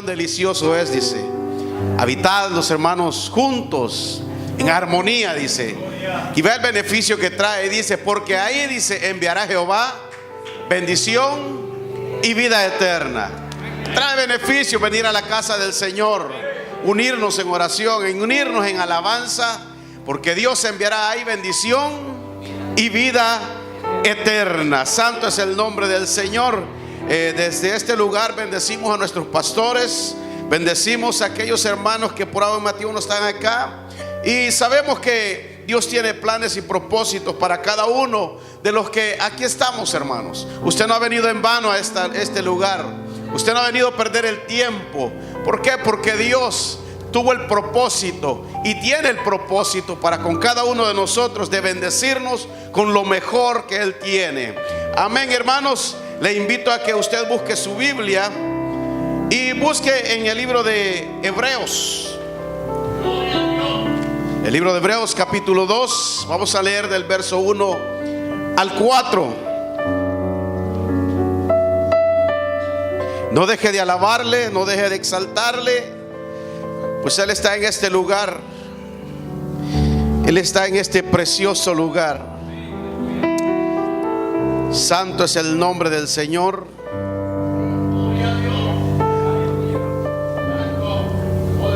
cuán delicioso es, dice, habitar los hermanos juntos, en armonía, dice. Y ve el beneficio que trae, dice, porque ahí, dice, enviará Jehová bendición y vida eterna. Trae beneficio venir a la casa del Señor, unirnos en oración, en unirnos en alabanza, porque Dios enviará ahí bendición y vida eterna. Santo es el nombre del Señor. Desde este lugar bendecimos a nuestros pastores, bendecimos a aquellos hermanos que por ahora no están acá, y sabemos que Dios tiene planes y propósitos para cada uno de los que aquí estamos, hermanos. Usted no ha venido en vano a este lugar. Usted no ha venido a perder el tiempo. ¿Por qué? Porque Dios tuvo el propósito y tiene el propósito para con cada uno de nosotros de bendecirnos con lo mejor que Él tiene. Amén, hermanos. Le invito a que usted busque su Biblia y busque en el libro de Hebreos. El libro de Hebreos capítulo 2. Vamos a leer del verso 1 al 4. No deje de alabarle, no deje de exaltarle, pues Él está en este lugar. Él está en este precioso lugar. Santo es el nombre del Señor.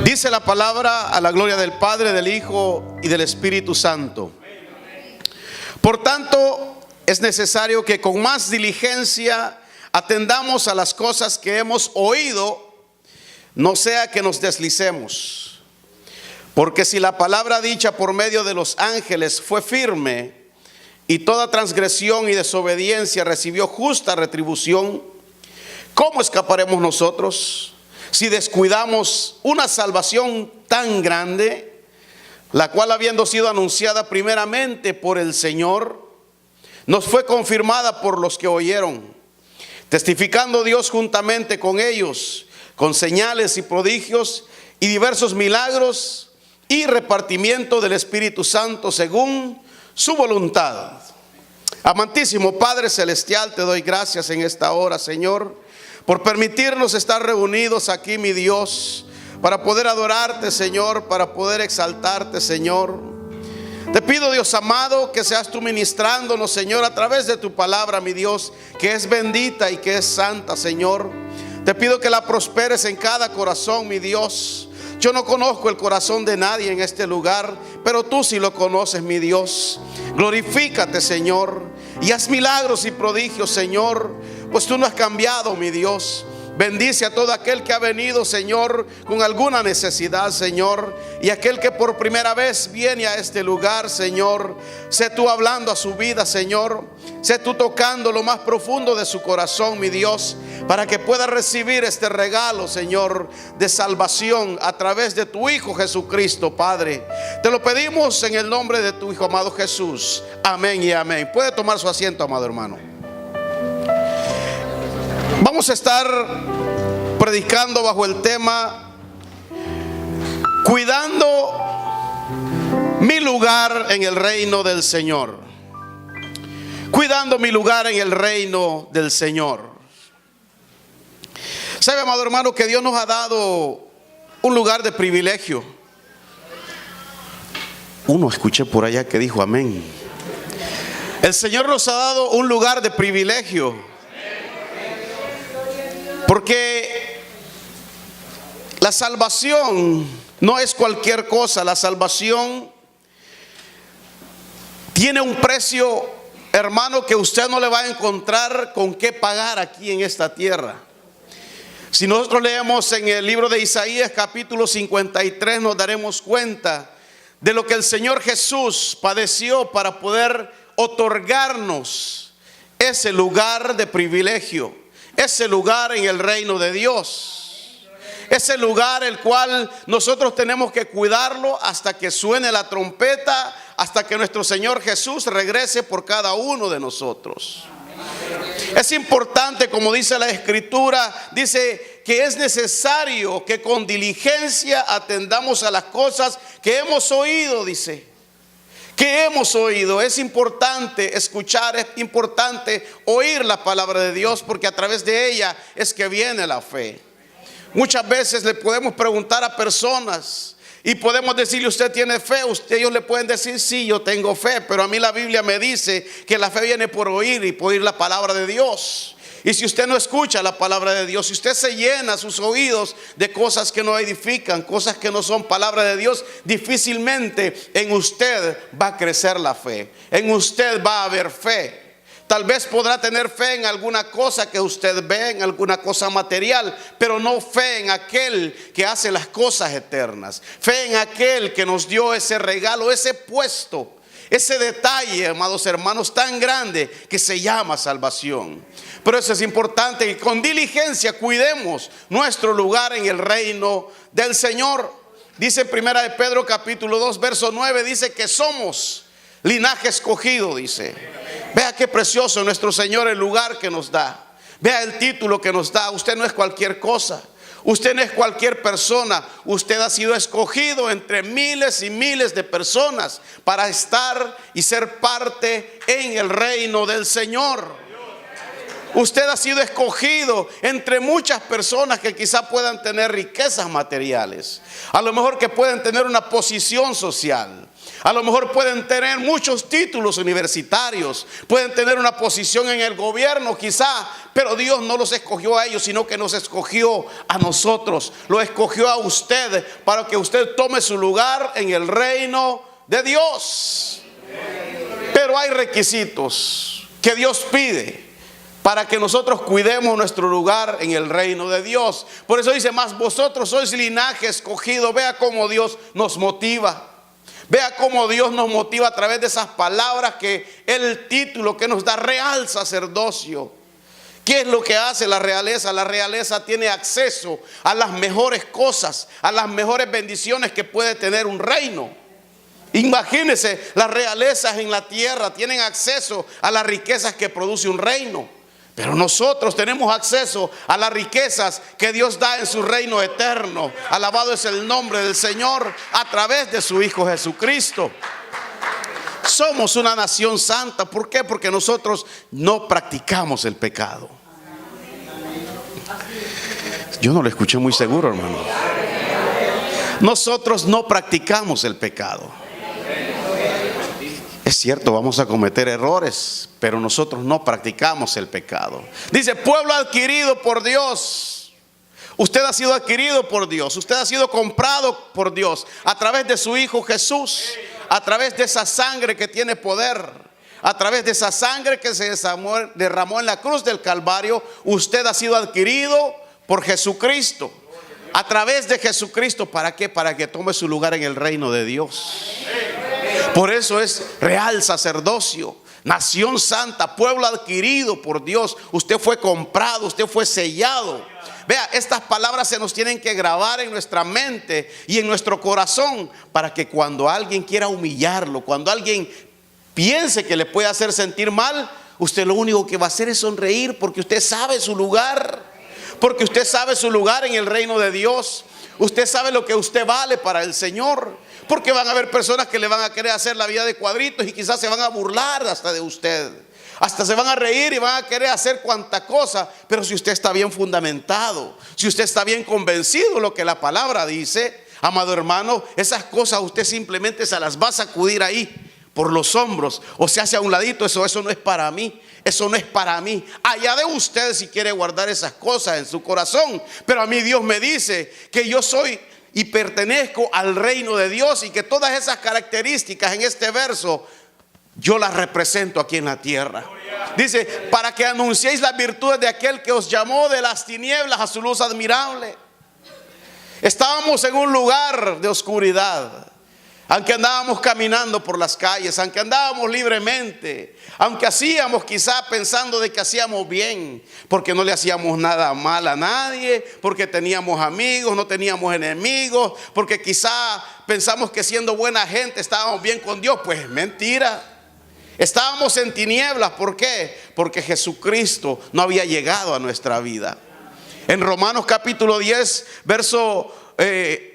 Dice la palabra a la gloria del Padre, del Hijo y del Espíritu Santo. Por tanto, es necesario que con más diligencia atendamos a las cosas que hemos oído, no sea que nos deslicemos. Porque si la palabra dicha por medio de los ángeles fue firme, y toda transgresión y desobediencia recibió justa retribución, ¿cómo escaparemos nosotros si descuidamos una salvación tan grande, la cual, habiendo sido anunciada primeramente por el Señor, nos fue confirmada por los que oyeron, testificando Dios juntamente con ellos, con señales y prodigios y diversos milagros y repartimiento del Espíritu Santo según su voluntad? Amantísimo Padre Celestial, te doy gracias en esta hora, Señor, por permitirnos estar reunidos aquí, mi Dios, para poder adorarte, Señor, para poder exaltarte, Señor. Te pido, Dios amado, que seas tú ministrándonos, Señor, a través de tu palabra, mi Dios, que es bendita y que es santa, Señor. Te pido que la prosperes en cada corazón, mi Dios. Yo no conozco el corazón de nadie en este lugar, pero tú sí lo conoces, mi Dios. Glorifícate, Señor, y haz milagros y prodigios, Señor, pues tú no has cambiado, mi Dios. Bendice a todo aquel que ha venido, Señor, con alguna necesidad, Señor, y aquel que por primera vez viene a este lugar, Señor. Sé tú hablando a su vida, Señor. Sé tú tocando lo más profundo de su corazón, mi Dios, para que pueda recibir este regalo, Señor, de salvación a través de tu Hijo Jesucristo, Padre. Te lo pedimos en el nombre de tu Hijo amado Jesús. Amén y amén. Puede tomar su asiento, amado hermano. Vamos a estar predicando bajo el tema cuidando mi lugar en el reino del Señor. Cuidando mi lugar en el reino del Señor. ¿Sabe, amado hermano, que Dios nos ha dado un lugar de privilegio? Uno escuché por allá que dijo amén. El Señor nos ha dado un lugar de privilegio. Porque la salvación no es cualquier cosa. La salvación tiene un precio, hermano, que usted no le va a encontrar con qué pagar aquí en esta tierra. Si nosotros leemos en el libro de Isaías capítulo 53, nos daremos cuenta de lo que el Señor Jesús padeció para poder otorgarnos ese lugar de privilegio, ese lugar en el reino de Dios, ese lugar el cual nosotros tenemos que cuidarlo hasta que suene la trompeta, hasta que nuestro Señor Jesús regrese por cada uno de nosotros. Es importante, como dice la Escritura, dice que es necesario que con diligencia atendamos a las cosas que hemos oído, dice. Que hemos oído. Es importante escuchar, es importante oír la palabra de Dios, porque a través de ella es que viene la fe. Muchas veces le podemos preguntar a personas y podemos decirle: ¿usted tiene fe? Ellos le pueden decir: sí, yo tengo fe, pero a mí la Biblia me dice que la fe viene por oír y por oír la palabra de Dios. Y si usted no escucha la palabra de Dios, si usted se llena sus oídos de cosas que no edifican, cosas que no son palabra de Dios, difícilmente en usted va a crecer la fe, en usted va a haber fe. Tal vez podrá tener fe en alguna cosa que usted ve, en alguna cosa material, pero no fe en aquel que hace las cosas eternas. Fe en aquel que nos dio ese regalo, ese puesto, ese detalle, amados hermanos, tan grande que se llama salvación. Por eso es importante que con diligencia cuidemos nuestro lugar en el reino del Señor. Dice en 1 de Pedro capítulo 2 verso 9, dice que somos linaje escogido, dice. Vea qué precioso nuestro Señor, el lugar que nos da. Vea el título que nos da. Usted no es cualquier cosa. Usted no es cualquier persona. Usted ha sido escogido entre miles y miles de personas para estar y ser parte en el reino del Señor. Usted ha sido escogido entre muchas personas que quizá puedan tener riquezas materiales. A lo mejor que pueden tener una posición social. A lo mejor pueden tener muchos títulos universitarios, pueden tener una posición en el gobierno quizá, pero Dios no los escogió a ellos, sino que nos escogió a nosotros. Lo escogió a usted para que usted tome su lugar en el reino de Dios. Pero hay requisitos que Dios pide para que nosotros cuidemos nuestro lugar en el reino de Dios. Por eso dice: mas vosotros sois linaje escogido. Vea cómo Dios nos motiva. Vea cómo Dios nos motiva a través de esas palabras, que el título que nos da, real sacerdocio. ¿Qué es lo que hace la realeza? La realeza tiene acceso a las mejores cosas, a las mejores bendiciones que puede tener un reino. Imagínense, las realezas en la tierra tienen acceso a las riquezas que produce un reino. Pero nosotros tenemos acceso a las riquezas que Dios da en su reino eterno. Alabado es el nombre del Señor a través de su Hijo Jesucristo. Somos una nación santa. ¿Por qué? Porque nosotros no practicamos el pecado. Yo no lo escuché muy seguro, hermano. Nosotros no practicamos el pecado. Es cierto, vamos a cometer errores, pero nosotros no practicamos el pecado. Dice: pueblo adquirido por Dios. Usted ha sido adquirido por Dios. Usted ha sido comprado por Dios a través de su Hijo Jesús, a través de esa sangre que tiene poder, a través de esa sangre que se derramó en la cruz del Calvario. Usted ha sido adquirido por Jesucristo. A través de Jesucristo, ¿para qué? Para que tome su lugar en el reino de Dios. Por eso es real sacerdocio, nación santa, pueblo adquirido por Dios. Usted fue comprado, usted fue sellado. Vea, estas palabras se nos tienen que grabar en nuestra mente y en nuestro corazón, para que cuando alguien quiera humillarlo, cuando alguien piense que le puede hacer sentir mal, usted lo único que va a hacer es sonreír, porque usted sabe su lugar. Porque usted sabe su lugar en el reino de Dios. Usted sabe lo que usted vale para el Señor. Porque van a haber personas que le van a querer hacer la vida de cuadritos y quizás se van a burlar hasta de usted. Hasta se van a reír y van a querer hacer cuanta cosa. Pero si usted está bien fundamentado, si usted está bien convencido de lo que la palabra dice, amado hermano, esas cosas usted simplemente se las va a sacudir ahí por los hombros, o se hace a un ladito. Eso no es para mí. Eso no es para mí. Allá de usted si quiere guardar esas cosas en su corazón. Pero a mí Dios me dice que yo soy y pertenezco al reino de Dios, y que todas esas características en este verso yo las represento aquí en la tierra. Dice: para que anunciéis las virtudes de aquel que os llamó de las tinieblas a su luz admirable. Estábamos en un lugar de oscuridad. Aunque andábamos caminando por las calles, aunque andábamos libremente, aunque hacíamos quizá pensando de que hacíamos bien, porque no le hacíamos nada mal a nadie, porque teníamos amigos, no teníamos enemigos, porque quizá pensamos que siendo buena gente estábamos bien con Dios. Pues mentira. Estábamos en tinieblas. ¿Por qué? Porque Jesucristo no había llegado a nuestra vida. En Romanos capítulo 10, verso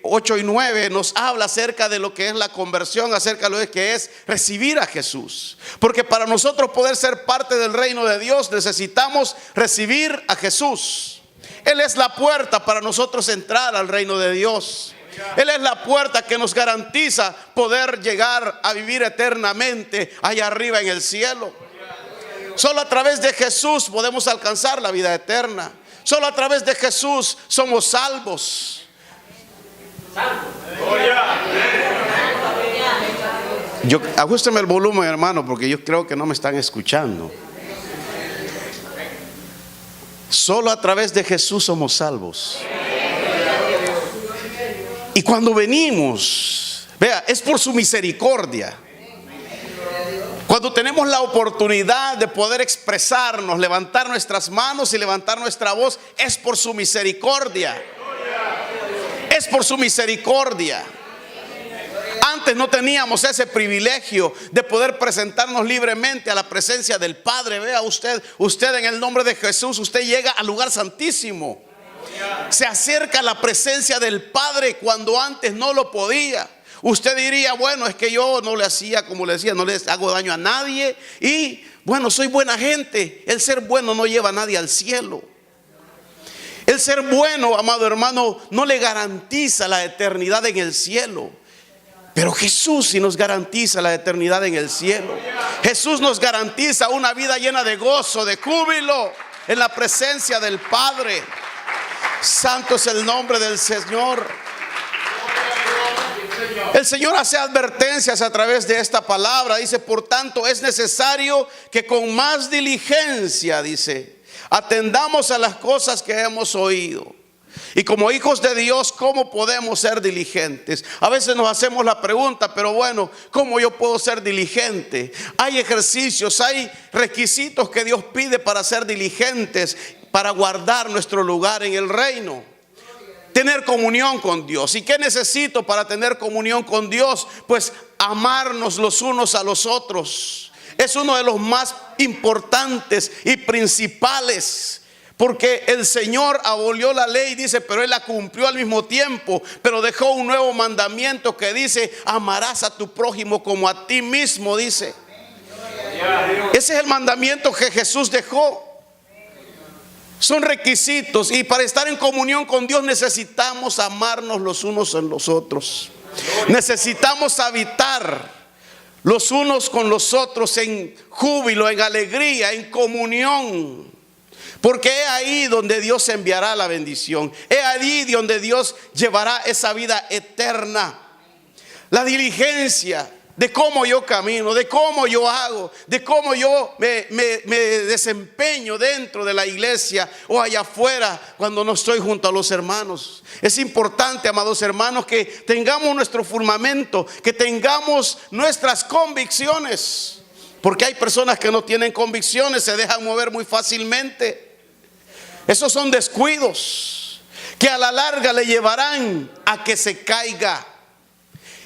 8 y 9 nos habla acerca de lo que es la conversión, acerca de lo que es recibir a Jesús. Porque para nosotros poder ser parte del reino de Dios necesitamos recibir a Jesús. Él es la puerta para nosotros entrar al reino de Dios. Él es la puerta que nos garantiza poder llegar a vivir eternamente allá arriba en el cielo. Solo a través de Jesús podemos alcanzar la vida eterna. Solo a través de Jesús somos salvos. Ajústeme el volumen, hermano, porque yo creo que no me están escuchando. Solo a través de Jesús somos salvos. Y cuando venimos, vea, es por su misericordia. Cuando tenemos la oportunidad de poder expresarnos, levantar nuestras manos y levantar nuestra voz, es por su misericordia. Es por su misericordia. Antes no teníamos ese privilegio de poder presentarnos libremente a la presencia del Padre. Vea usted en el nombre de Jesús, usted llega al lugar santísimo. Se acerca a la presencia del Padre cuando antes no lo podía. Usted diría, bueno, es que yo no le hacía, como le decía, no le hago daño a nadie. Y bueno, soy buena gente. El ser bueno no lleva a nadie al cielo. El ser bueno, amado hermano, no le garantiza la eternidad en el cielo. Pero Jesús sí nos garantiza la eternidad en el cielo. Jesús nos garantiza una vida llena de gozo, de júbilo en la presencia del Padre. Santo es el nombre del Señor. El Señor hace advertencias a través de esta palabra. Dice, por tanto, es necesario que con más diligencia, dice, atendamos a las cosas que hemos oído. Y como hijos de Dios, ¿cómo podemos ser diligentes? A veces nos hacemos la pregunta, pero bueno, ¿cómo yo puedo ser diligente? Hay ejercicios, hay requisitos que Dios pide para ser diligentes, para guardar nuestro lugar en el reino. Tener comunión con Dios. ¿Y qué necesito para tener comunión con Dios? Pues amarnos los unos a los otros. Es uno de los más importantes y principales. Porque el Señor abolió la ley, dice, pero Él la cumplió al mismo tiempo. Pero dejó un nuevo mandamiento que dice, amarás a tu prójimo como a ti mismo, dice. Ese es el mandamiento que Jesús dejó. Son requisitos, y para estar en comunión con Dios necesitamos amarnos los unos en los otros. Necesitamos habitar los unos con los otros en júbilo, en alegría, en comunión. Porque es ahí donde Dios enviará la bendición. Es ahí donde Dios llevará esa vida eterna. La diligencia de cómo yo camino, de cómo yo hago, de cómo yo me desempeño dentro de la iglesia o allá afuera cuando no estoy junto a los hermanos. Es importante, amados hermanos, que tengamos nuestro fundamento, que tengamos nuestras convicciones. Porque hay personas que no tienen convicciones, se dejan mover muy fácilmente. Esos son descuidos que a la larga le llevarán a que se caiga.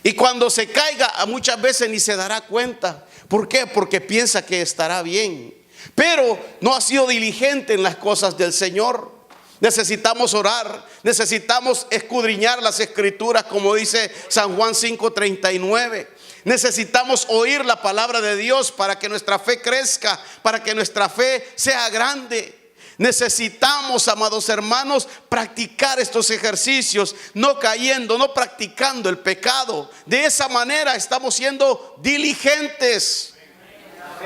Y cuando se caiga, muchas veces ni se dará cuenta. ¿Por qué? Porque piensa que estará bien, pero no ha sido diligente en las cosas del Señor. Necesitamos orar, necesitamos escudriñar las escrituras, como dice San Juan 5:39. Necesitamos oír la palabra de Dios para que nuestra fe crezca, para que nuestra fe sea grande. Necesitamos, amados hermanos, practicar estos ejercicios, no cayendo, no practicando el pecado. De esa manera estamos siendo diligentes,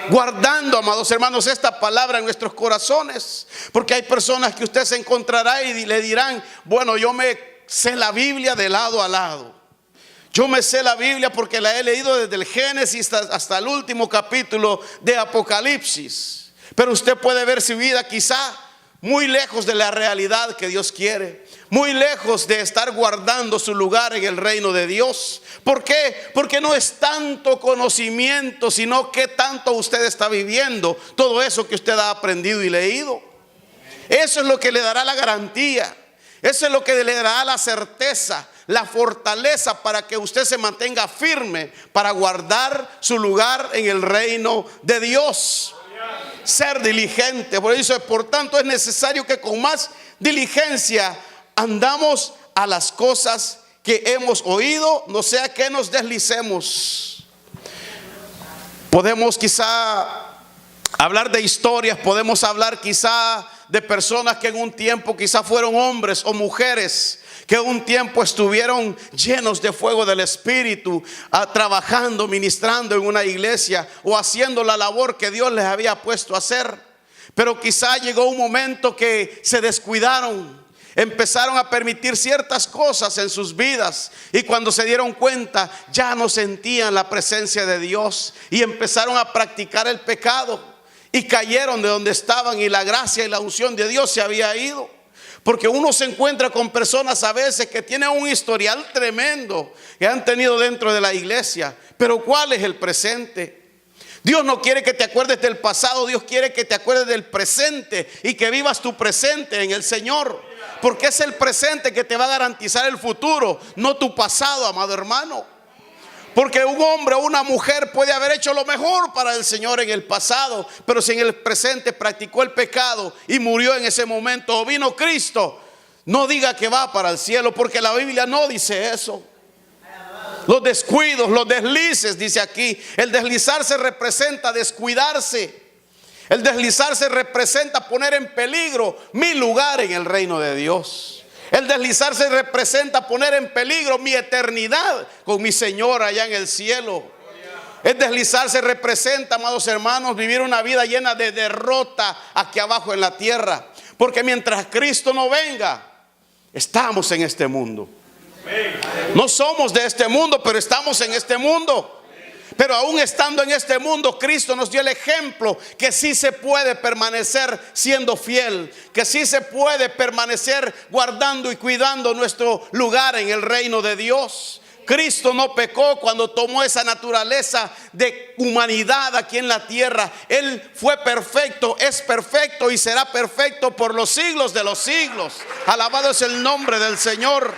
guardando, amados hermanos, esta palabra en nuestros corazones. Porque hay personas que usted se encontrará y le dirán, bueno, yo me sé la Biblia de lado a lado. Yo me sé la Biblia porque la he leído desde el Génesis hasta el último capítulo de Apocalipsis. Pero usted puede ver su vida quizá muy lejos de la realidad que Dios quiere, muy lejos de estar guardando su lugar en el reino de Dios. ¿Por qué? Porque no es tanto conocimiento, sino que tanto usted está viviendo todo eso que usted ha aprendido y leído. Eso es lo que le dará la garantía, eso es lo que le dará la certeza, la fortaleza para que usted se mantenga firme para guardar su lugar en el reino de Dios. Ser diligente. Por eso, por tanto, es necesario que con más diligencia andamos a las cosas que hemos oído, no sea que nos deslicemos. Podemos quizá hablar de historias, podemos hablar quizá de personas que en un tiempo quizá fueron hombres o mujeres que un tiempo estuvieron llenos de fuego del Espíritu, trabajando, ministrando en una iglesia o haciendo la labor que Dios les había puesto a hacer. Pero quizá llegó un momento que se descuidaron, empezaron a permitir ciertas cosas en sus vidas, y cuando se dieron cuenta ya no sentían la presencia de Dios y empezaron a practicar el pecado y cayeron de donde estaban, y la gracia y la unción de Dios se había ido. Porque uno se encuentra con personas a veces que tienen un historial tremendo que han tenido dentro de la iglesia, pero ¿cuál es el presente? Dios no quiere que te acuerdes del pasado, Dios quiere que te acuerdes del presente y que vivas tu presente en el Señor, porque es el presente que te va a garantizar el futuro, no tu pasado, amado hermano. Porque un hombre o una mujer puede haber hecho lo mejor para el Señor en el pasado, pero si en el presente practicó el pecado y murió en ese momento, o vino Cristo, no diga que va para el cielo, porque la Biblia no dice eso. Los descuidos, los deslices, dice aquí. El deslizarse representa descuidarse. El deslizarse representa poner en peligro mi lugar en el reino de Dios. El deslizarse representa poner en peligro mi eternidad con mi Señor allá en el cielo. El deslizarse representa, amados hermanos, vivir una vida llena de derrota aquí abajo en la tierra. Porque mientras Cristo no venga, estamos en este mundo. No somos de este mundo, pero estamos en este mundo. Pero aún estando en este mundo, Cristo nos dio el ejemplo que sí se puede permanecer siendo fiel, que sí se puede permanecer guardando y cuidando nuestro lugar en el reino de Dios. Cristo no pecó cuando tomó esa naturaleza de humanidad aquí en la tierra. Él fue perfecto, es perfecto y será perfecto por los siglos de los siglos. Alabado es el nombre del Señor.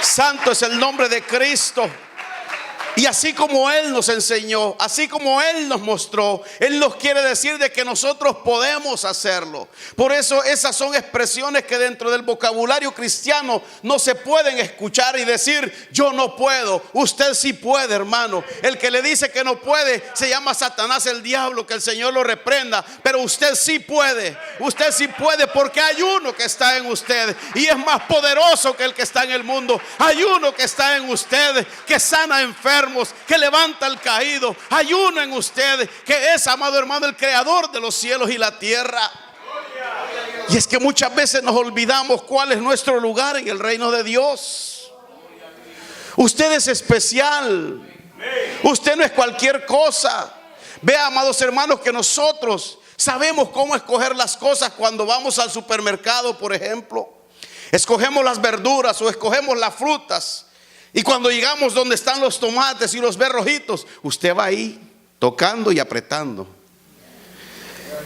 Santo es el nombre de Cristo. Y así como Él nos enseñó, así como Él nos mostró, Él nos quiere decir de que nosotros podemos hacerlo. Por eso esas son expresiones que dentro del vocabulario cristiano no se pueden escuchar y decir yo no puedo. Usted sí puede, hermano. El que le dice que no puede se llama Satanás, el diablo, que el Señor lo reprenda. Pero usted sí puede. Usted sí puede, porque hay uno que está en usted y es más poderoso que el que está en el mundo. Hay uno que está en usted que sana enfermos, que levanta al caído. Hay uno en usted que es, amado hermano, el creador de los cielos y la tierra. Y es que muchas veces nos olvidamos cuál es nuestro lugar en el reino de Dios. Usted es especial. Usted no es cualquier cosa. Vea, amados hermanos, que nosotros sabemos cómo escoger las cosas cuando vamos al supermercado, por ejemplo. Escogemos las verduras o escogemos las frutas. Y cuando llegamos donde están los tomates y los ve rojitos, usted va ahí tocando y apretando.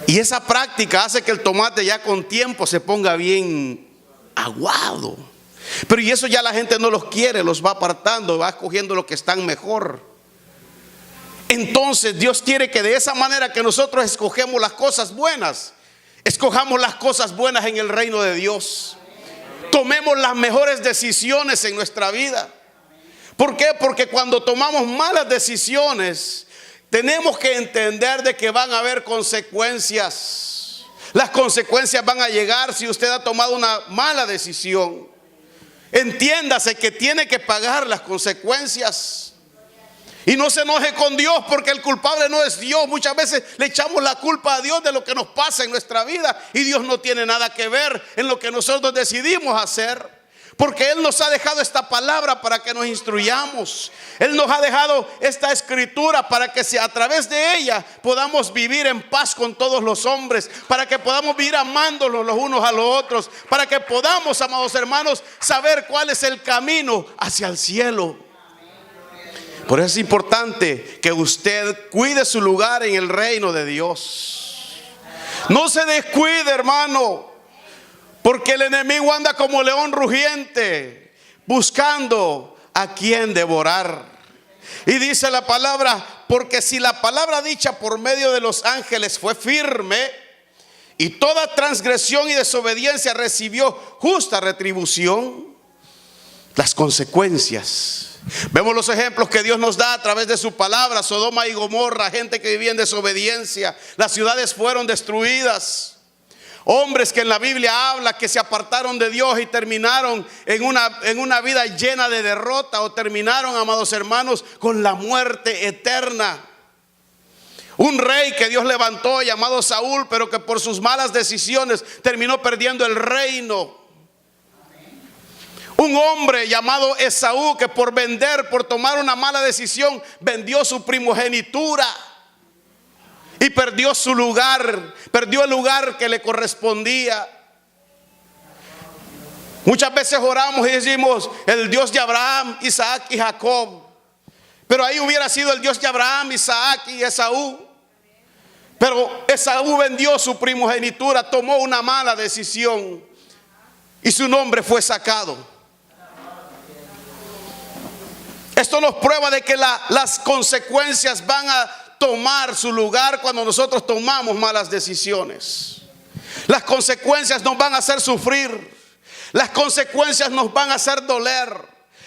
Y esa práctica hace que el tomate ya con tiempo se ponga bien aguado. Pero y eso ya la gente no los quiere, los va apartando, va escogiendo los que están mejor. Entonces Dios quiere que de esa manera que nosotros escogemos las cosas buenas, escojamos las cosas buenas en el reino de Dios. Tomemos las mejores decisiones en nuestra vida. ¿Por qué? Porque cuando tomamos malas decisiones, tenemos que entender de que van a haber consecuencias. Las consecuencias van a llegar si usted ha tomado una mala decisión. Entiéndase que tiene que pagar las consecuencias. Y no se enoje con Dios, porque el culpable no es Dios. Muchas veces le echamos la culpa a Dios de lo que nos pasa en nuestra vida, y Dios no tiene nada que ver en lo que nosotros decidimos hacer. Porque Él nos ha dejado esta palabra para que nos instruyamos. Él nos ha dejado esta escritura para que a través de ella podamos vivir en paz con todos los hombres. Para que podamos vivir amándonos los unos a los otros. Para que podamos, amados hermanos, saber cuál es el camino hacia el cielo. Por eso es importante que usted cuide su lugar en el reino de Dios. No se descuide, hermano. Porque el enemigo anda como león rugiente, buscando a quien devorar. Y dice la palabra, porque si la palabra dicha por medio de los ángeles fue firme, y toda transgresión y desobediencia recibió justa retribución, las consecuencias. Vemos los ejemplos que Dios nos da a través de su palabra. Sodoma y Gomorra, gente que vivía en desobediencia. Las ciudades fueron destruidas. Hombres que en la Biblia habla que se apartaron de Dios y terminaron en una vida llena de derrota, o terminaron, amados hermanos, con la muerte eterna. Un rey que Dios levantó llamado Saúl, pero que por sus malas decisiones terminó perdiendo el reino. Un hombre llamado Esaú que por tomar una mala decisión, vendió su primogenitura y perdió su lugar, perdió el lugar que le correspondía. Muchas veces oramos y decimos: el Dios de Abraham, Isaac y Jacob. Pero ahí hubiera sido el Dios de Abraham, Isaac y Esaú. Pero Esaú vendió su primogenitura, tomó una mala decisión y su nombre fue sacado. Esto nos prueba de que las consecuencias van a tomar su lugar cuando nosotros tomamos malas decisiones. Las consecuencias nos van a hacer sufrir. Las consecuencias nos van a hacer doler.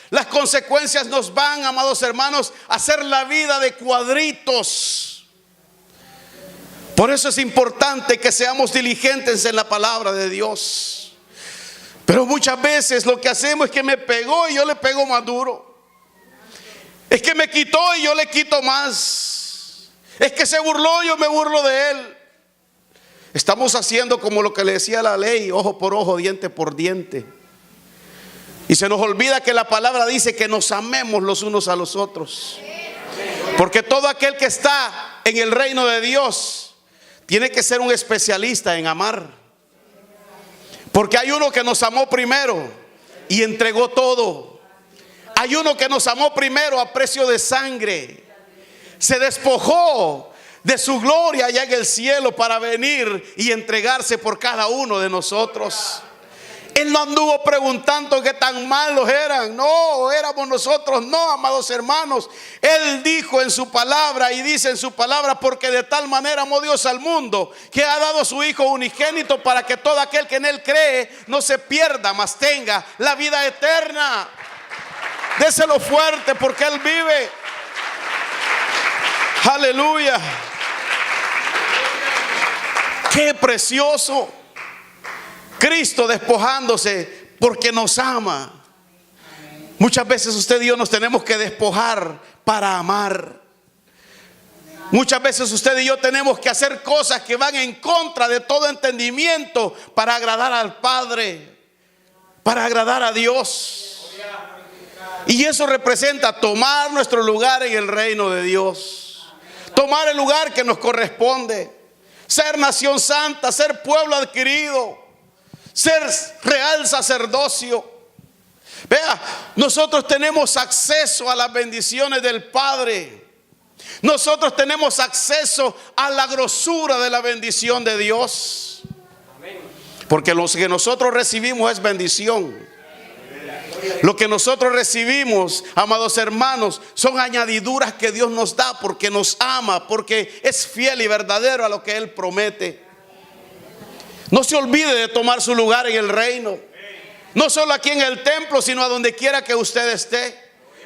Las consecuencias nos van, amados hermanos, a hacer la vida de cuadritos. Por eso es importante que seamos diligentes en la palabra de Dios. Pero muchas veces lo que hacemos es que me pegó y yo le pego más duro. Es que me quitó y yo le quito más. Es que se burló y yo me burlo de él. Estamos haciendo como lo que le decía la ley: ojo por ojo, diente por diente. Y se nos olvida que la palabra dice que nos amemos los unos a los otros. Porque todo aquel que está en el reino de Dios tiene que ser un especialista en amar. Porque hay uno que nos amó primero y entregó todo. Hay uno que nos amó primero a precio de sangre. Se despojó de su gloria allá en el cielo para venir y entregarse por cada uno de nosotros. Él no anduvo preguntando qué tan malos eran. No, éramos nosotros. No, amados hermanos. Él dijo en su palabra, y dice en su palabra: porque de tal manera amó Dios al mundo, que ha dado a su Hijo unigénito, para que todo aquel que en él cree no se pierda, mas tenga la vida eterna. Déselo fuerte, porque él vive. Aleluya. Qué precioso. Cristo despojándose porque nos ama. Muchas veces usted y yo nos tenemos que despojar para amar. Muchas veces usted y yo tenemos que hacer cosas que van en contra de todo entendimiento para agradar al Padre, para agradar a Dios. Y eso representa tomar nuestro lugar en el reino de Dios, tomar el lugar que nos corresponde, ser nación santa, ser pueblo adquirido, ser real sacerdocio. Vea, nosotros tenemos acceso a las bendiciones del Padre. Nosotros tenemos acceso a la grosura de la bendición de Dios. Porque lo que nosotros recibimos es bendición. Lo que nosotros recibimos, amados hermanos, son añadiduras que Dios nos da porque nos ama, porque es fiel y verdadero a lo que Él promete. No se olvide de tomar su lugar en el reino. No solo aquí en el templo, sino a donde quiera que usted esté.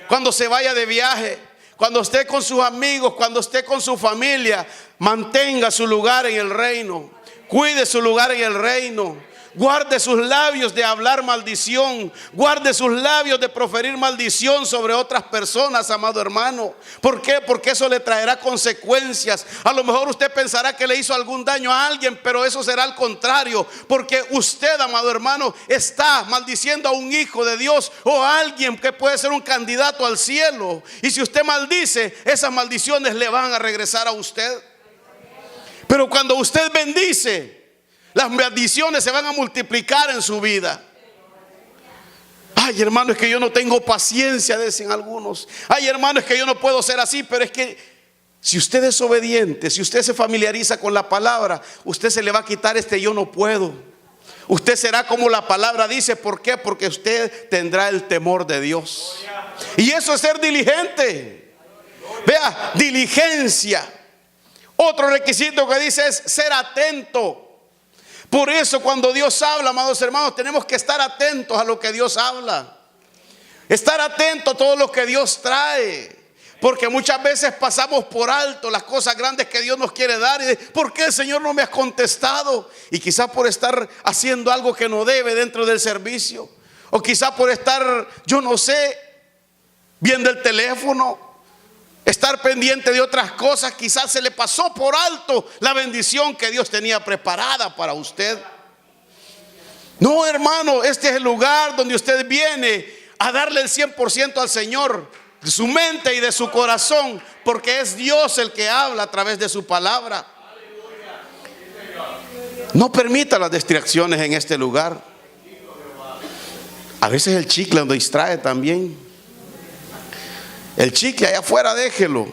Cuando se vaya de viaje, cuando esté con sus amigos, cuando esté con su familia, mantenga su lugar en el reino. Cuide su lugar en el reino. Guarde sus labios de hablar maldición. Guarde sus labios de proferir maldición sobre otras personas, amado hermano. ¿Por qué? Porque eso le traerá consecuencias. A lo mejor usted pensará que le hizo algún daño a alguien, pero eso será al contrario. Porque usted, amado hermano, está maldiciendo a un hijo de Dios o a alguien que puede ser un candidato al cielo. Y si usted maldice, esas maldiciones le van a regresar a usted. Pero cuando usted bendice, las bendiciones se van a multiplicar en su vida. Ay, hermano, es que yo no tengo paciencia, dicen algunos. Ay, hermano, es que yo no puedo ser así. Pero es que si usted es obediente, si usted se familiariza con la palabra, usted se le va a quitar yo no puedo. Usted será como la palabra dice. ¿Por qué? Porque usted tendrá el temor de Dios. Y eso es ser diligente. Vea, diligencia. Otro requisito que dice es ser atento. Por eso cuando Dios habla, amados hermanos, tenemos que estar atentos a lo que Dios habla. Estar atento a todo lo que Dios trae. Porque muchas veces pasamos por alto las cosas grandes que Dios nos quiere dar. Y ¿por qué, Señor, no me has contestado? Y quizás por estar haciendo algo que no debe dentro del servicio. O quizás por estar, yo no sé, viendo el teléfono, estar pendiente de otras cosas. Quizás se le pasó por alto la bendición que Dios tenía preparada para usted. No, hermano, este es el lugar donde usted viene a darle el 100% al Señor, de su mente y de su corazón, porque es Dios el que habla a través de su palabra. No permita las distracciones en este lugar. A veces el chicle nos distrae también. El chicle allá afuera, déjelo.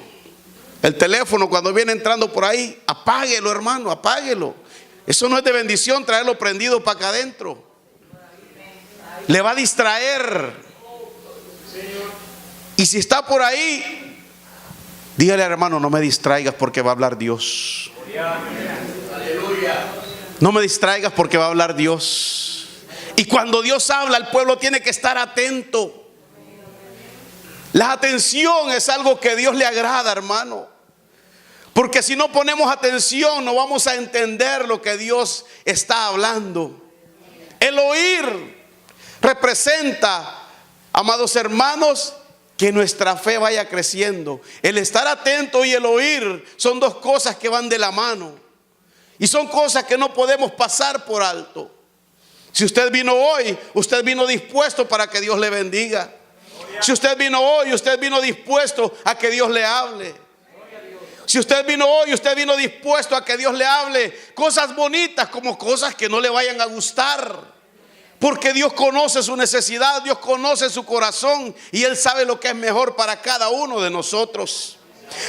El teléfono cuando viene entrando por ahí, apáguelo, hermano, apáguelo. Eso no es de bendición traerlo prendido para acá adentro. Le va a distraer. Y si está por ahí, dígale, hermano, no me distraigas porque va a hablar Dios. No me distraigas porque va a hablar Dios. Y cuando Dios habla, el pueblo tiene que estar atento. La atención es algo que a Dios le agrada, hermano. Porque si no ponemos atención, no vamos a entender lo que Dios está hablando. El oír representa, amados hermanos, que nuestra fe vaya creciendo. El estar atento y el oír son dos cosas que van de la mano. Y son cosas que no podemos pasar por alto. Si usted vino hoy, usted vino dispuesto para que Dios le bendiga. Si usted vino hoy, usted vino dispuesto a que Dios le hable. Si usted vino hoy, usted vino dispuesto a que Dios le hable cosas bonitas como cosas que no le vayan a gustar. Porque Dios conoce su necesidad, Dios conoce su corazón y Él sabe lo que es mejor para cada uno de nosotros.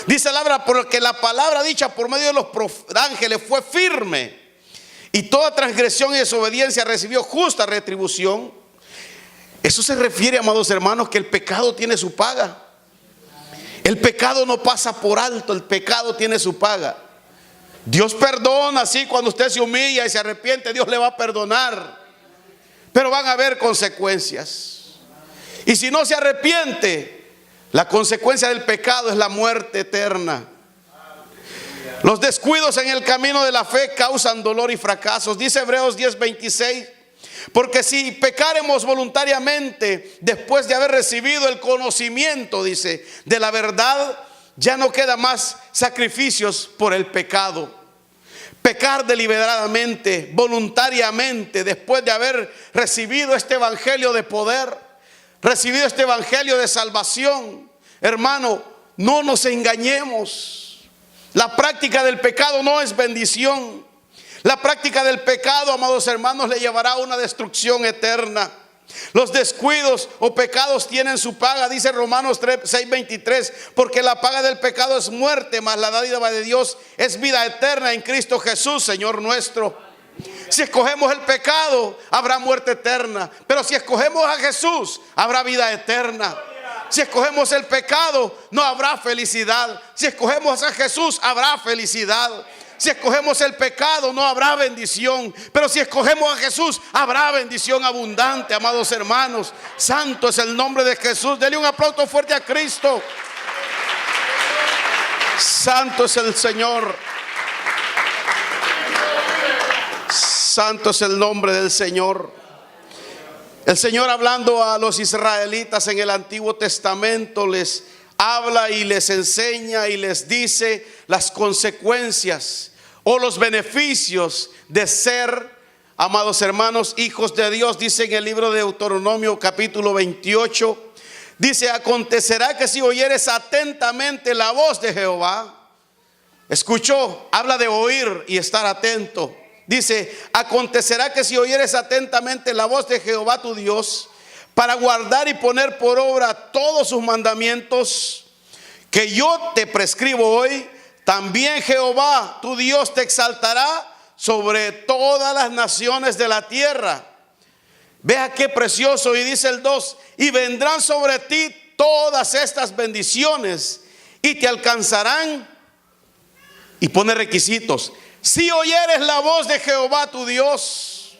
Dice la palabra, porque la palabra dicha por medio de los ángeles fue firme, y toda transgresión y desobediencia recibió justa retribución. Eso se refiere, amados hermanos, que el pecado tiene su paga. El pecado no pasa por alto, el pecado tiene su paga. Dios perdona, sí, cuando usted se humilla y se arrepiente, Dios le va a perdonar. Pero van a haber consecuencias. Y si no se arrepiente, la consecuencia del pecado es la muerte eterna. Los descuidos en el camino de la fe causan dolor y fracasos. Dice Hebreos 10:26. Porque si pecaremos voluntariamente después de haber recibido el conocimiento, dice, de la verdad, ya no queda más sacrificios por el pecado. Pecar deliberadamente, voluntariamente, después de haber recibido este evangelio de poder, recibido este evangelio de salvación. Hermano, no nos engañemos. La práctica del pecado no es bendición. La práctica del pecado, amados hermanos, le llevará a una destrucción eterna. Los descuidos o pecados tienen su paga, dice Romanos 6:23, porque la paga del pecado es muerte, mas la dádiva de Dios es vida eterna en Cristo Jesús, Señor nuestro. Si escogemos el pecado, habrá muerte eterna, pero si escogemos a Jesús, habrá vida eterna. Si escogemos el pecado, no habrá felicidad. Si escogemos a Jesús, habrá felicidad. Si escogemos el pecado, no habrá bendición. Pero si escogemos a Jesús, habrá bendición abundante, amados hermanos. Santo es el nombre de Jesús. Denle un aplauso fuerte a Cristo. Santo es el Señor. Santo es el nombre del Señor. El Señor, hablando a los israelitas en el Antiguo Testamento, les habla y les enseña y les dice las consecuencias o los beneficios de ser, amados hermanos, hijos de Dios. Dice en el libro de Deuteronomio capítulo 28, dice: acontecerá que si oyeres atentamente la voz de Jehová. Escuchó, habla de oír y estar atento. Dice: acontecerá que si oyeres atentamente la voz de Jehová tu Dios, para guardar y poner por obra todos sus mandamientos que yo te prescribo hoy, también Jehová tu Dios te exaltará sobre todas las naciones de la tierra. Vea qué precioso. Y dice el 2: y vendrán sobre ti todas estas bendiciones y te alcanzarán. Y pone requisitos: si oyeres la voz de Jehová tu Dios.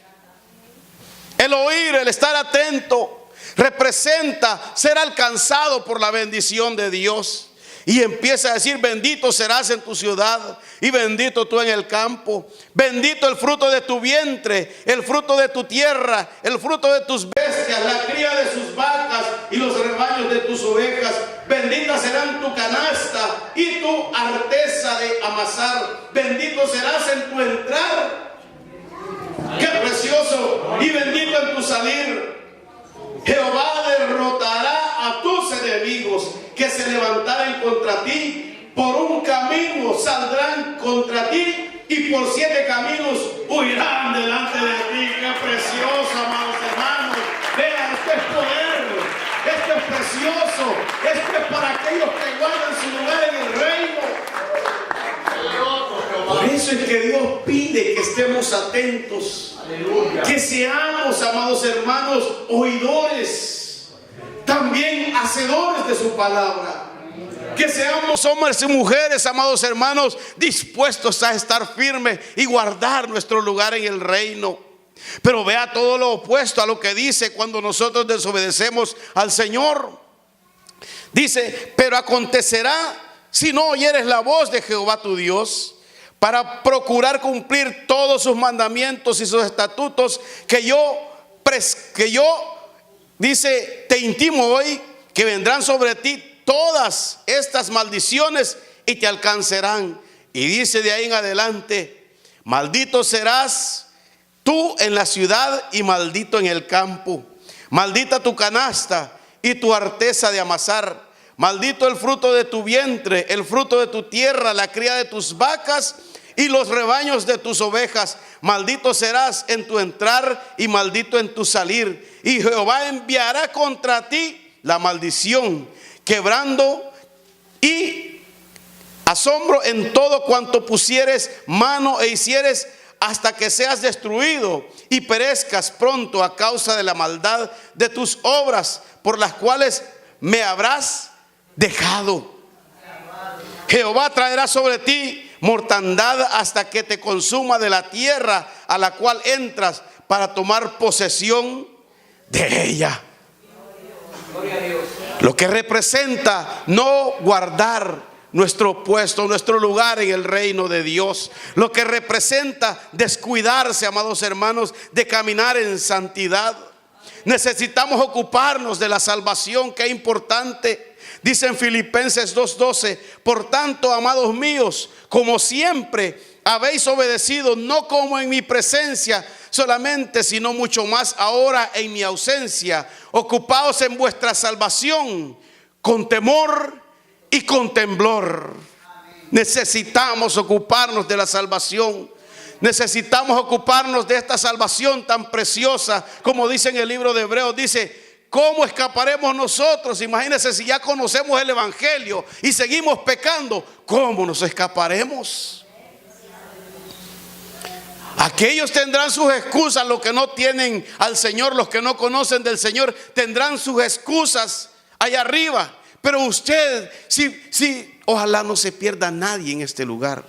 El oír, el estar atento, representa ser alcanzado por la bendición de Dios. Y empieza a decir: bendito serás en tu ciudad y bendito tú en el campo. Bendito el fruto de tu vientre, el fruto de tu tierra, el fruto de tus bestias, la cría de sus vacas y los rebaños de tus ovejas. Bendita serán tu canasta y tu arteza de amasar. Bendito serás en tu entrar. ¡Qué precioso! Y bendito en tu salir. Jehová derrotará a tus enemigos que se levantaran contra ti. Por un camino saldrán contra ti y por 7 caminos huirán delante de ti. ¡Qué precioso, amados hermanos! Vean, esto es poder, esto es precioso, esto es para aquellos que guardan su lugar en el reino. Por eso es que Dios pide que estemos atentos. Aleluya. Que seamos, amados hermanos, oidores, también hacedores de su palabra. Que seamos hombres y mujeres, amados hermanos, dispuestos a estar firmes y guardar nuestro lugar en el reino. Pero vea todo lo opuesto a lo que dice cuando nosotros desobedecemos al Señor. Dice: pero acontecerá, si no oyeres la voz de Jehová tu Dios, para procurar cumplir todos sus mandamientos y sus estatutos que yo, dice, te intimo hoy, que vendrán sobre ti todas estas maldiciones y te alcanzarán. Y dice de ahí en adelante: maldito serás tú en la ciudad y maldito en el campo. Maldita tu canasta y tu arteza de amasar. Maldito el fruto de tu vientre, el fruto de tu tierra, la cría de tus vacas y los rebaños de tus ovejas. Maldito serás en tu entrar y maldito en tu salir. Y Jehová enviará contra ti la maldición, quebrando y asombro en todo cuanto pusieres mano e hicieres, hasta que seas destruido y perezcas pronto a causa de la maldad de tus obras, por las cuales me habrás dejado. Jehová traerá sobre ti mortandad hasta que te consuma de la tierra a la cual entras, para tomar posesión de ella. Lo que representa no guardar nuestro puesto, nuestro lugar en el reino de Dios. Lo que representa descuidarse, amados hermanos, de caminar en santidad. Necesitamos ocuparnos de la salvación, que es importante. Dice en Filipenses 2:12: por tanto, amados míos, como siempre habéis obedecido, no como en mi presencia solamente, sino mucho más ahora en mi ausencia, ocupaos en vuestra salvación con temor y con temblor. Necesitamos ocuparnos de la salvación. Necesitamos ocuparnos de esta salvación tan preciosa, como dice en el libro de Hebreos. Dice: ¿cómo escaparemos nosotros? Imagínense, si ya conocemos el evangelio y seguimos pecando, ¿cómo nos escaparemos? Aquellos tendrán sus excusas, los que no tienen al Señor, los que no conocen del Señor, tendrán sus excusas allá arriba. Pero usted, ojalá no se pierda nadie en este lugar.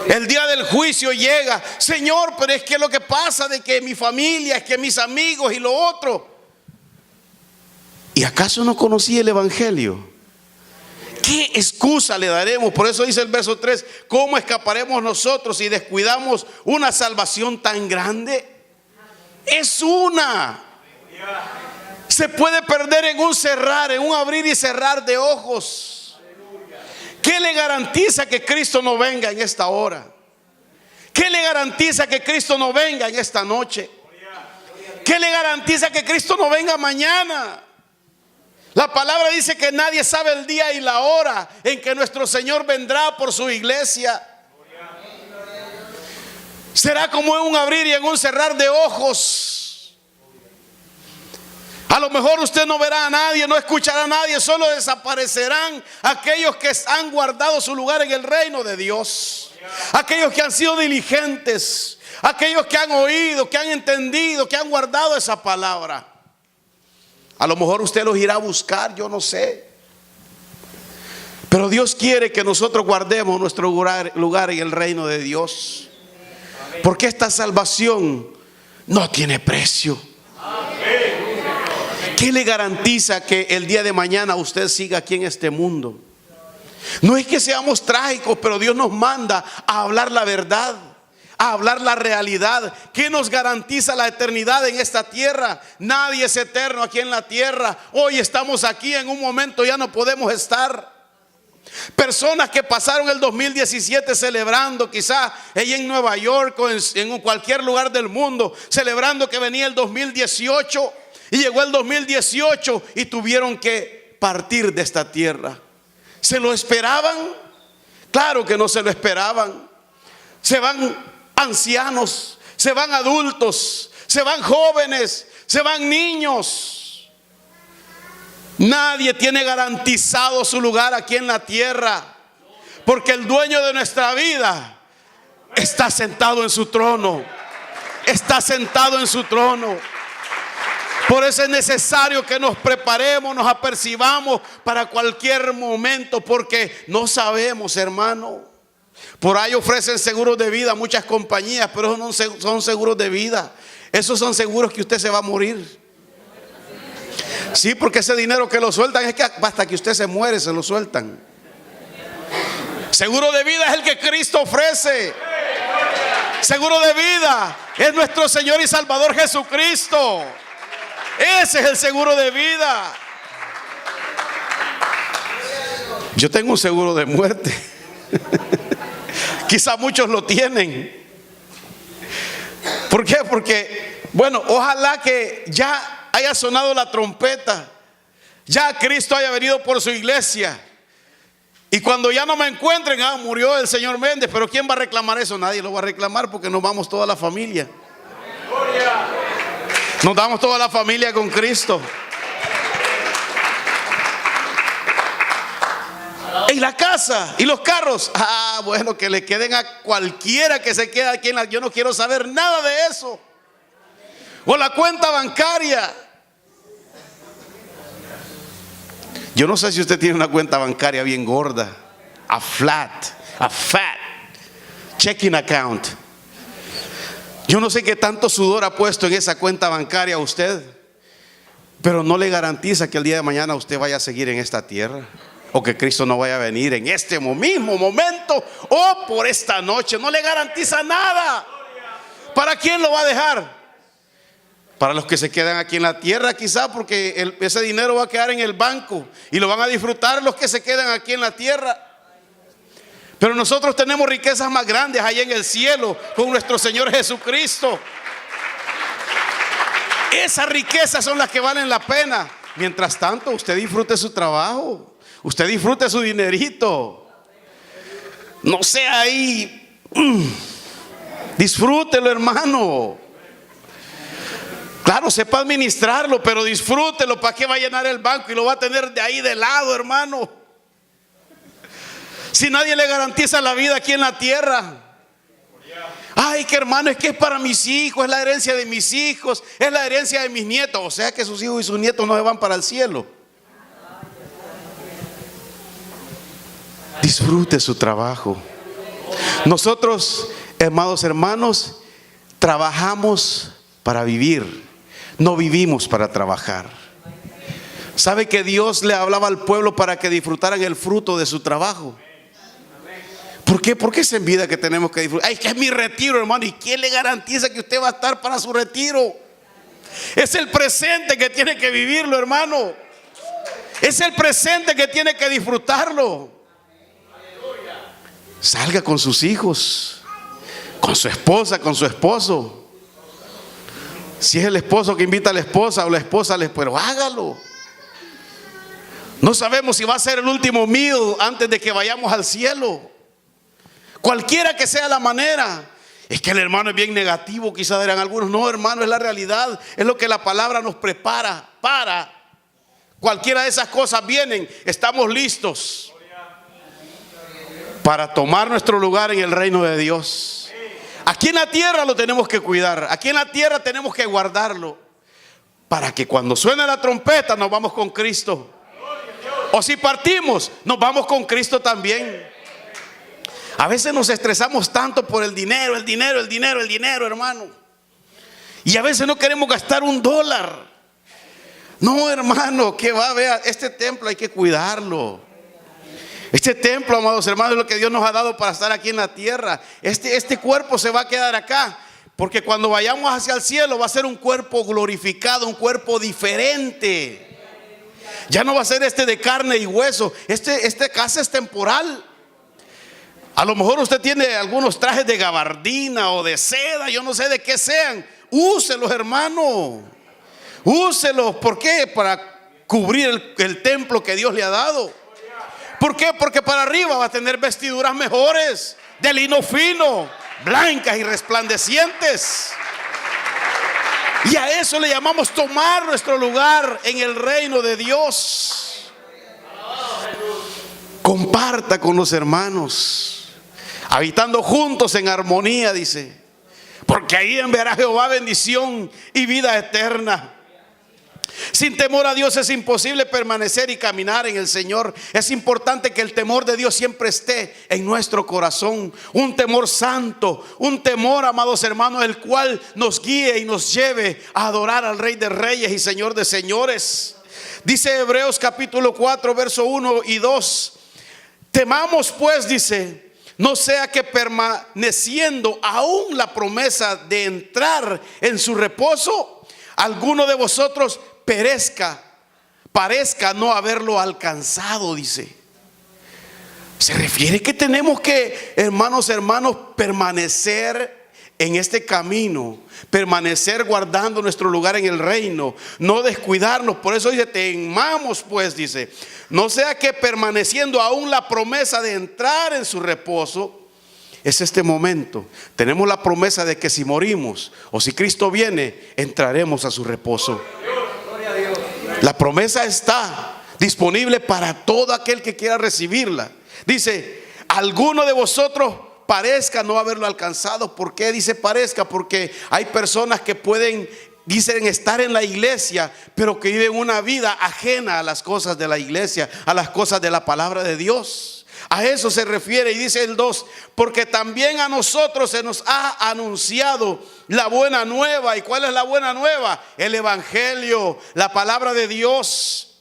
El día del juicio llega: Señor, pero es que lo que pasa de que mi familia, es que mis amigos y lo otro. ¿Y acaso no conocí el evangelio? ¿Qué excusa le daremos? Por eso dice el verso 3: ¿cómo escaparemos nosotros si descuidamos una salvación tan grande? Es una. Se puede perder en un cerrar, en un abrir y cerrar de ojos. ¿Qué le garantiza que Cristo no venga en esta hora? ¿Qué le garantiza que Cristo no venga en esta noche? ¿Qué le garantiza que Cristo no venga mañana? La palabra dice que nadie sabe el día y la hora en que nuestro Señor vendrá por su iglesia. Será como en un abrir y en un cerrar de ojos. A lo mejor usted no verá a nadie, no escuchará a nadie, solo desaparecerán aquellos que han guardado su lugar en el reino de Dios. Aquellos que han sido diligentes, aquellos que han oído, que han entendido, que han guardado esa palabra. A lo mejor usted los irá a buscar, yo no sé. Pero Dios quiere que nosotros guardemos nuestro lugar en el reino de Dios. Porque esta salvación no tiene precio. ¿Qué le garantiza que el día de mañana usted siga aquí en este mundo? No es que seamos trágicos, pero Dios nos manda a hablar la verdad, a hablar la realidad. ¿Qué nos garantiza la eternidad en esta tierra? Nadie es eterno aquí en la tierra. Hoy estamos aquí, en un momento ya no podemos estar. Personas que pasaron el 2017 celebrando, quizás allí en Nueva York o en cualquier lugar del mundo, celebrando que venía el 2018, y llegó el 2018 y tuvieron que partir de esta tierra. ¿Se lo esperaban? Claro que no se lo esperaban. Se van ancianos, se van adultos, se van jóvenes, se van niños. Nadie tiene garantizado su lugar aquí en la tierra, porque el dueño de nuestra vida está sentado en su trono. Está sentado en su trono. Por eso es necesario que nos preparemos, nos apercibamos para cualquier momento, porque no sabemos, hermano. Por ahí ofrecen seguros de vida muchas compañías, pero esos no son seguros de vida. Esos son seguros que usted se va a morir. Sí, porque ese dinero que lo sueltan es que hasta que usted se muere se lo sueltan. Seguro de vida es el que Cristo ofrece. Seguro de vida es nuestro Señor y Salvador Jesucristo. Ese es el seguro de vida. Yo tengo un seguro de muerte. Quizá muchos lo tienen. ¿Por qué? Porque, bueno, ojalá que ya haya sonado la trompeta, ya Cristo haya venido por su iglesia, y cuando ya no me encuentren, murió el señor Méndez. Pero ¿quién va a reclamar eso? Nadie lo va a reclamar, porque nos vamos toda la familia. Nos damos toda la familia con Cristo. Y la casa y los carros, bueno, que le queden a cualquiera que se quede aquí en la... Yo no quiero saber nada de eso. O la cuenta bancaria. Yo no sé si usted tiene una cuenta bancaria bien gorda, a fat checking account. Yo no sé qué tanto sudor ha puesto en esa cuenta bancaria usted, pero no le garantiza que el día de mañana usted vaya a seguir en esta tierra, o que Cristo no vaya a venir en este mismo momento o por esta noche. No le garantiza nada. ¿Para quién lo va a dejar? Para los que se quedan aquí en la tierra, quizá, porque ese dinero va a quedar en el banco y lo van a disfrutar los que se quedan aquí en la tierra. Pero nosotros tenemos riquezas más grandes allá en el cielo con nuestro Señor Jesucristo. Esas riquezas son las que valen la pena. Mientras tanto, usted disfrute su trabajo, usted disfrute su dinerito. No sea ahí, disfrútelo, hermano. Claro, sepa administrarlo, pero disfrútelo. ¿Para qué va a llenar el banco y lo va a tener de ahí de lado, hermano? Si nadie le garantiza la vida aquí en la tierra. Ay, que hermano, es que es para mis hijos, es la herencia de mis hijos, es la herencia de mis nietos. O sea que sus hijos y sus nietos no se van para el cielo. Disfrute su trabajo. Nosotros, amados hermanos, trabajamos para vivir, no vivimos para trabajar. ¿Sabe que Dios le hablaba al pueblo para que disfrutaran el fruto de su trabajo? ¿Por qué? Porque es en vida que tenemos que disfrutar. Ay, que es mi retiro, hermano. ¿Y quién le garantiza que usted va a estar para su retiro? Es el presente que tiene que vivirlo, hermano. Es el presente que tiene que disfrutarlo. Salga con sus hijos, con su esposa, con su esposo. Si es el esposo que invita a la esposa o la esposa, pero hágalo. No sabemos si va a ser el último meal antes de que vayamos al cielo. Cualquiera que sea la manera. Es que el hermano es bien negativo, quizá dirán algunos. No, hermano, es la realidad. Es lo que la palabra nos prepara para. Cualquiera de esas cosas vienen, estamos listos para tomar nuestro lugar en el reino de Dios. Aquí en la tierra lo tenemos que cuidar. Aquí en la tierra tenemos que guardarlo, para que cuando suene la trompeta nos vamos con Cristo. O si partimos, nos vamos con Cristo también. A veces nos estresamos tanto por el dinero, hermano. Y a veces no queremos gastar $1. No, hermano, que va a ver, este templo hay que cuidarlo. Este templo, amados hermanos, es lo que Dios nos ha dado para estar aquí en la tierra. Este cuerpo se va a quedar acá, porque cuando vayamos hacia el cielo va a ser un cuerpo glorificado, un cuerpo diferente. Ya no va a ser de carne y hueso. Esta casa es temporal. A lo mejor usted tiene algunos trajes de gabardina o de seda, yo no sé de qué sean. Úselos, hermano. Úselos. ¿Por qué? Para cubrir el templo que Dios le ha dado. ¿Por qué? Porque para arriba va a tener vestiduras mejores, de lino fino, blancas y resplandecientes. Y a eso le llamamos tomar nuestro lugar en el reino de Dios. Comparta con los hermanos, habitando juntos en armonía, dice, porque ahí enviará Jehová bendición y vida eterna. Sin temor a Dios es imposible permanecer y caminar en el Señor. Es importante que el temor de Dios siempre esté en nuestro corazón. Un temor santo, un temor, amados hermanos, el cual nos guíe y nos lleve a adorar al Rey de Reyes y Señor de Señores. Dice Hebreos capítulo 4, verso 1 y 2. Temamos pues, dice, no sea que permaneciendo aún la promesa de entrar en su reposo, alguno de vosotros parezca no haberlo alcanzado, dice. Se refiere que tenemos que, hermanos, permanecer en este camino, permanecer guardando nuestro lugar en el reino, no descuidarnos. Por eso dice, temamos pues, dice, no sea que permaneciendo aún la promesa de entrar en su reposo. Es este momento. Tenemos la promesa de que si morimos o si Cristo viene, entraremos a su reposo. La promesa está disponible para todo aquel que quiera recibirla. Dice, alguno de vosotros parezca no haberlo alcanzado. ¿Por qué dice parezca? Porque hay personas que dicen estar en la iglesia, pero que viven una vida ajena a las cosas de la iglesia, a las cosas de la palabra de Dios. A eso se refiere, y dice el 2, porque también a nosotros se nos ha anunciado la buena nueva. ¿Y cuál es la buena nueva? El evangelio, la palabra de Dios,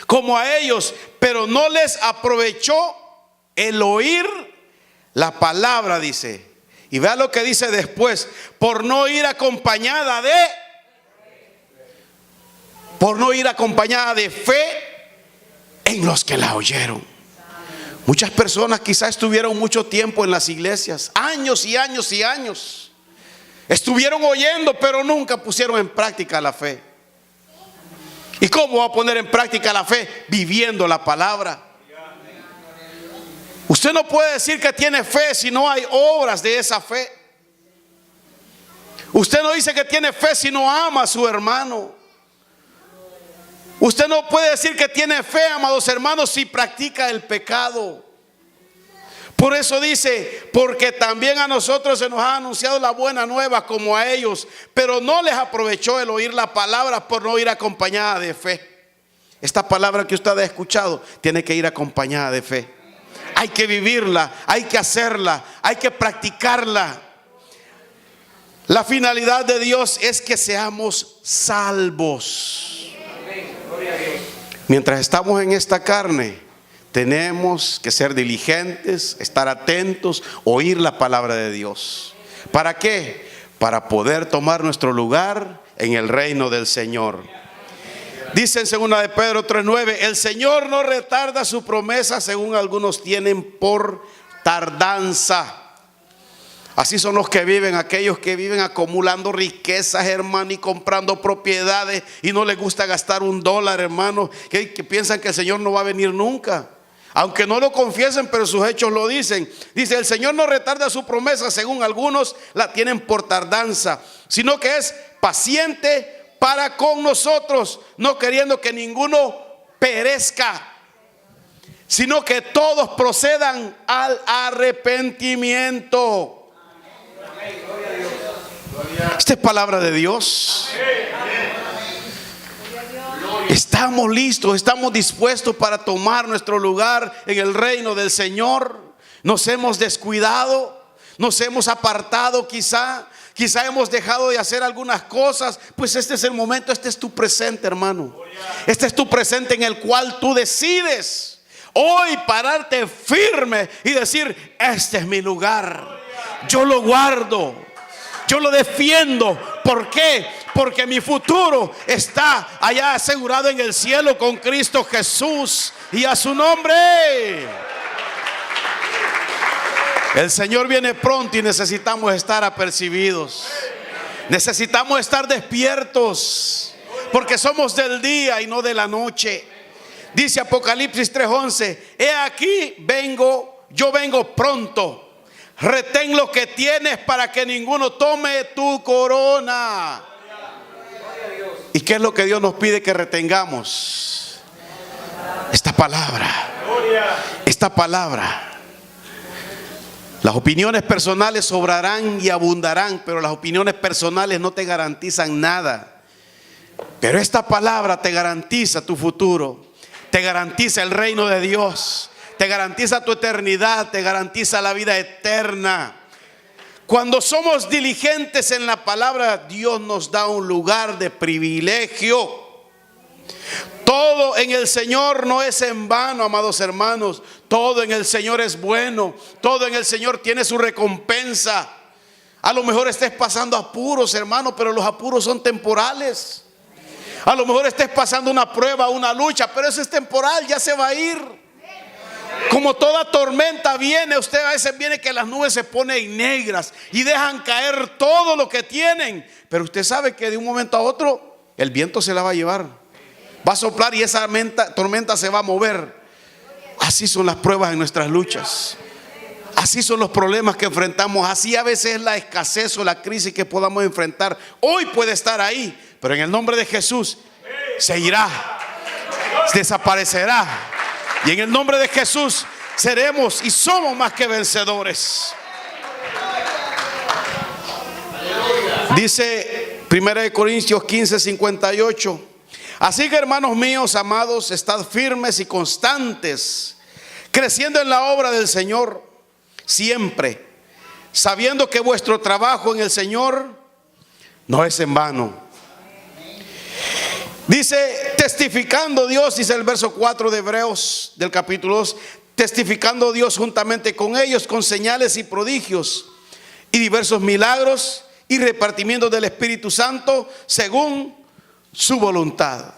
como a ellos, pero no les aprovechó el oír la palabra, dice. Y vea lo que dice después, por no ir acompañada de fe en los que la oyeron. Muchas personas quizás estuvieron mucho tiempo en las iglesias, años y años y años. Estuvieron oyendo, pero nunca pusieron en práctica la fe. ¿Y cómo va a poner en práctica la fe? Viviendo la palabra. Usted no puede decir que tiene fe si no hay obras de esa fe. Usted no dice que tiene fe si no ama a su hermano. Usted no puede decir que tiene fe, amados hermanos, si practica el pecado. Por eso dice, porque también a nosotros se nos ha anunciado la buena nueva como a ellos, pero no les aprovechó el oír la palabra por no ir acompañada de fe. Esta palabra que usted ha escuchado tiene que ir acompañada de fe. Hay que vivirla, hay que hacerla, hay que practicarla. La finalidad de Dios es que seamos salvos. Mientras estamos en esta carne, tenemos que ser diligentes, estar atentos, oír la palabra de Dios. ¿Para qué? Para poder tomar nuestro lugar en el reino del Señor. Dice en 2 de Pedro 3:9, el Señor no retarda su promesa, según algunos tienen por tardanza. Así son los que viven, aquellos que viven acumulando riquezas, hermano, y comprando propiedades y no les gusta gastar $1, hermano, que piensan que el Señor no va a venir nunca. Aunque no lo confiesen, pero sus hechos lo dicen. Dice, el Señor no retarda su promesa, según algunos la tienen por tardanza, sino que es paciente para con nosotros, no queriendo que ninguno perezca, sino que todos procedan al arrepentimiento. Esta es palabra de Dios. Estamos listos, estamos dispuestos para tomar nuestro lugar en el reino del Señor. Nos hemos descuidado, nos hemos apartado quizá hemos dejado de hacer algunas cosas. Pues este es el momento, este es tu presente, hermano. Este es tu presente en el cual tú decides hoy pararte firme y decir: este es mi lugar, yo lo guardo, yo lo defiendo. ¿Por qué? Porque mi futuro está allá asegurado en el cielo con Cristo Jesús, y a su nombre. El Señor viene pronto y necesitamos estar apercibidos. Necesitamos estar despiertos, porque somos del día y no de la noche. Dice Apocalipsis 3:11: he aquí yo vengo pronto. Retén lo que tienes para que ninguno tome tu corona. ¿Y qué es lo que Dios nos pide que retengamos? Esta palabra. Esta palabra. Las opiniones personales sobrarán y abundarán, pero las opiniones personales no te garantizan nada. Pero esta palabra te garantiza tu futuro, te garantiza el reino de Dios, te garantiza tu eternidad, te garantiza la vida eterna. Cuando somos diligentes en la palabra, Dios nos da un lugar de privilegio. Todo en el Señor no es en vano, amados hermanos. Todo en el Señor es bueno. Todo en el Señor tiene su recompensa. A lo mejor estés pasando apuros, hermano, pero los apuros son temporales. A lo mejor estés pasando una prueba, una lucha, pero eso es temporal, ya se va a ir. Como toda tormenta viene, usted a veces viene que las nubes se ponen negras y dejan caer todo lo que tienen. Pero usted sabe que de un momento a otro el viento se la va a llevar. Va a soplar y esa tormenta se va a mover. Así son las pruebas en nuestras luchas. Así son los problemas que enfrentamos. Así a veces es la escasez o la crisis que podamos enfrentar. Hoy puede estar ahí, pero en el nombre de Jesús se irá, desaparecerá. Y en el nombre de Jesús seremos y somos más que vencedores. Dice 1 Corintios 15:58: así que, hermanos míos amados, estad firmes y constantes, creciendo en la obra del Señor, siempre sabiendo que vuestro trabajo en el Señor no es en vano. Dice, testificando Dios, dice el verso 4 de Hebreos del capítulo 2, testificando Dios juntamente con ellos con señales y prodigios y diversos milagros y repartimiento del Espíritu Santo según su voluntad.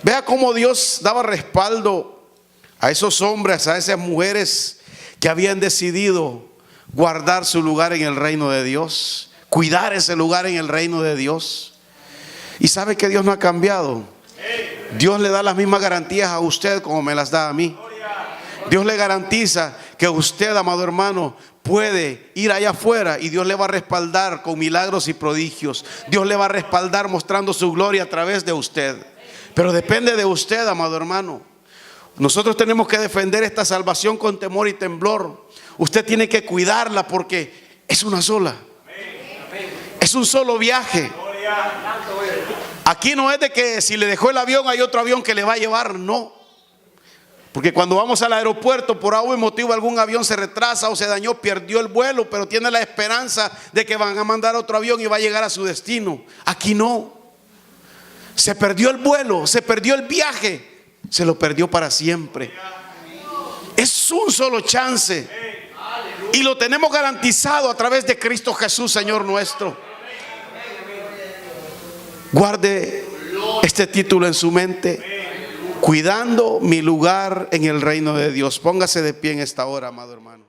Vea cómo Dios daba respaldo a esos hombres, a esas mujeres que habían decidido guardar su lugar en el reino de Dios, cuidar ese lugar en el reino de Dios. Y sabe que Dios no ha cambiado. Dios le da las mismas garantías a usted como me las da a mí. Dios le garantiza que usted, amado hermano, puede ir allá afuera y Dios le va a respaldar con milagros y prodigios. Dios le va a respaldar mostrando su gloria a través de usted. Pero depende de usted, amado hermano. Nosotros tenemos que defender esta salvación con temor y temblor. Usted tiene que cuidarla porque es una sola. Es un solo viaje. Aquí no es de que si le dejó el avión hay otro avión que le va a llevar, no. Porque cuando vamos al aeropuerto, por algún motivo algún avión se retrasa o se dañó, perdió el vuelo, pero tiene la esperanza de que van a mandar otro avión y va a llegar a su destino. Aquí no. Se perdió el vuelo, se perdió el viaje, se lo perdió para siempre. Es un solo chance y lo tenemos garantizado a través de Cristo Jesús, Señor nuestro. Guarde este título en su mente: cuidando mi lugar en el reino de Dios. Póngase de pie en esta hora, amado hermano.